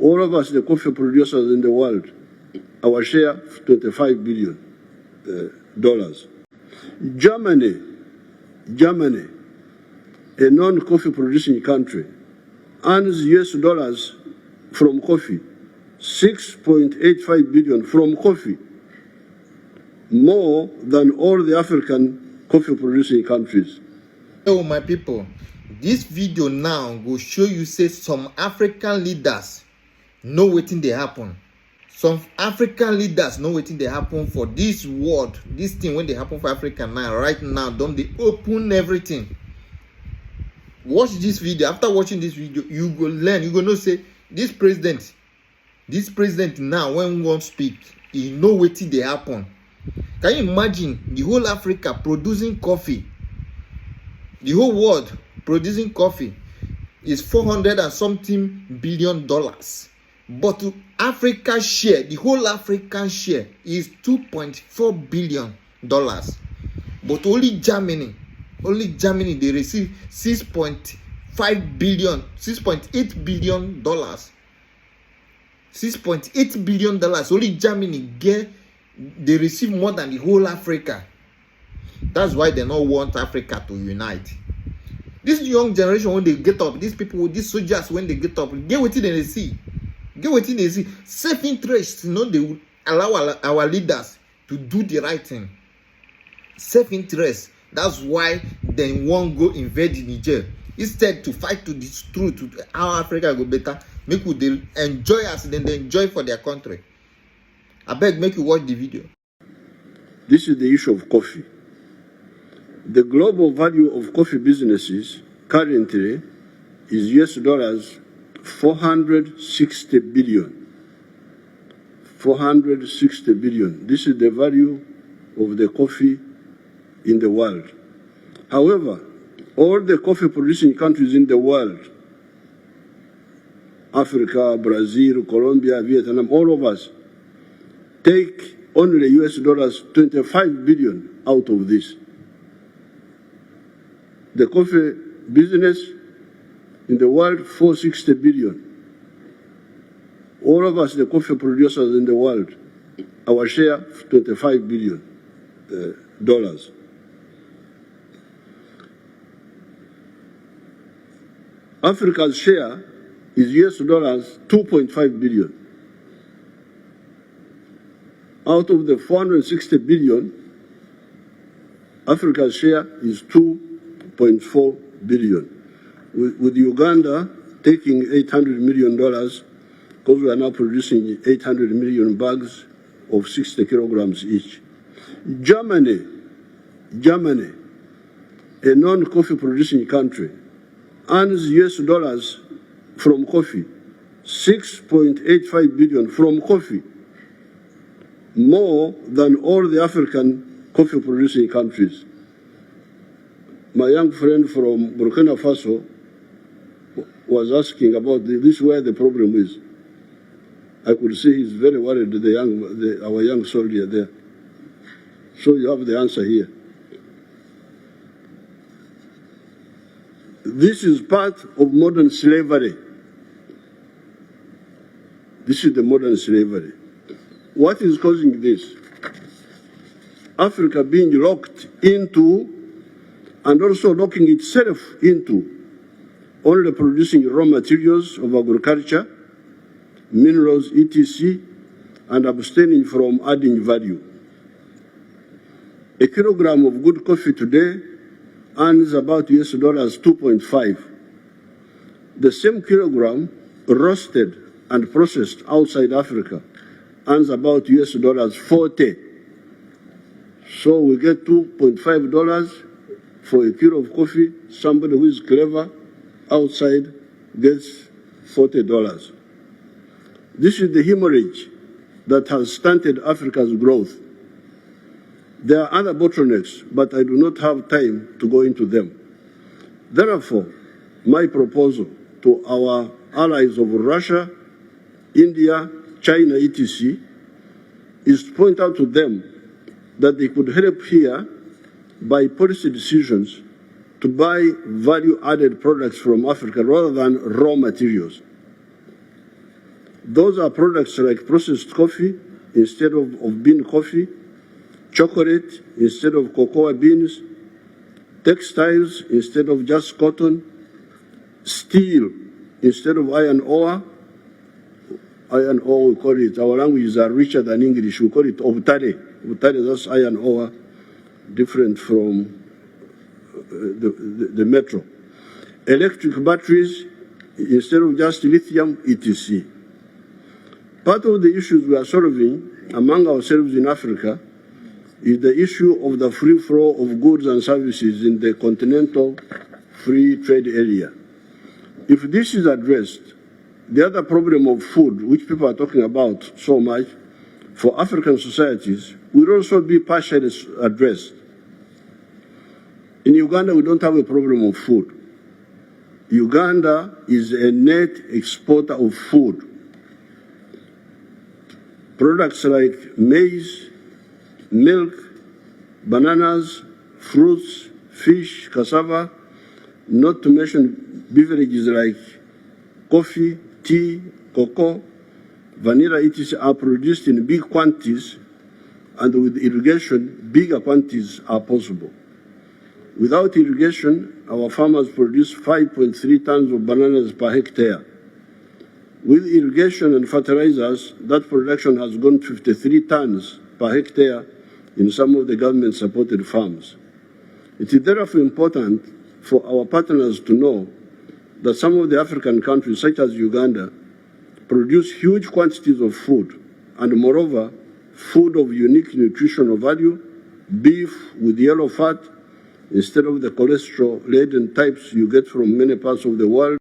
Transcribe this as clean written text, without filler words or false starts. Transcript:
All of us, the coffee producers in the world, our share, $25 billion. Germany, a non-coffee producing country, earns US dollars from coffee, 6.85 billion from coffee, more than all the African coffee producing countries. Hello, my people. This video now will show you say some African leaders know wetin dey happen. Some African leaders know wetin dey happen for this world. This thing when they happen for Africa now, right now, don't they open everything? Watch this video. After watching this video, you go learn. You go know say this president now, when we want speak, he know wetin dey happen. Can you imagine the whole Africa producing coffee? The whole world producing coffee is $400 and something billion. But to Africa share, the whole African share is $2.4 billion. But only Germany, they receive $6.8 billion. $6.8 billion. Only Germany they receive more than the whole Africa. That's why they don't want Africa to unite. This young generation, when they get up, these people, these soldiers, when they get up, get what they see. Get what they see. Self-interest, they will allow our leaders to do the right thing. Self-interest. That's why they won't go invade Niger. Instead, to fight to this truth, to how Africa go better, make they enjoy us, then they enjoy for their country. I beg, make you watch the video. This is the issue of coffee. The global value of coffee businesses currently is US dollars 460 billion. 460 billion. This is the value of the coffee in the world. However, all the coffee producing countries in the world, Africa, Brazil, Colombia, Vietnam, all of us, take only US dollars 25 billion out of this. The coffee business in the world, 460 billion. All of us, the coffee producers in the world, our share, $25 billion. Africa's share is US dollars 2.5 billion. Out of the 460 billion, Africa's share is 2.4 billion. With Uganda taking $800 million, because we are now producing 800 million bags of 60 kilograms each. Germany, a non-coffee producing country, earns US dollars from coffee, 6.85 billion from coffee, more than all the African coffee producing countries. My young friend from Burkina Faso was asking about this, where the problem is. I could see he's very worried, our young soldier there. So you have the answer here. This is part of modern slavery. This is the modern slavery. What is causing this? Africa being locked into and also locking itself into only producing raw materials of agriculture, minerals, etc., and abstaining from adding value. A kilogram of good coffee today earns about US dollars 2.5. The same kilogram roasted and processed outside Africa earns about US dollars 40. So we get $2.5 for a kilo of coffee. Somebody who is clever outside gets $40. This is the hemorrhage that has stunted Africa's growth. There are other bottlenecks, but I do not have time to go into them. Therefore, my proposal to our allies of Russia, India, China, etc., is to point out to them that they could help here by policy decisions to buy value-added products from Africa rather than raw materials. Those are products like processed coffee instead of bean coffee, chocolate instead of cocoa beans, textiles instead of just cotton, steel instead of iron ore. Iron ore, we call it, our languages are richer than English, we call it obtare. Obtare, that's iron ore, different from the metal. Electric batteries instead of just lithium, etc. Part of the issues we are solving among ourselves in Africa is the issue of the free flow of goods and services in the continental free trade area. If this is addressed, the other problem of food, which people are talking about so much, for African societies, will also be partially addressed. In Uganda, we don't have a problem of food. Uganda is a net exporter of food. Products like maize, milk, bananas, fruits, fish, cassava, not to mention beverages like coffee, tea, cocoa, vanilla, etc. are produced in big quantities, and with irrigation, bigger quantities are possible. Without irrigation, our farmers produce 5.3 tons of bananas per hectare. With irrigation and fertilizers, that production has gone 53 tons per hectare in some of the government-supported farms. It is therefore important for our partners to know that some of the African countries, such as Uganda, produce huge quantities of food, and moreover, food of unique nutritional value, beef with yellow fat, instead of the cholesterol-laden types you get from many parts of the world.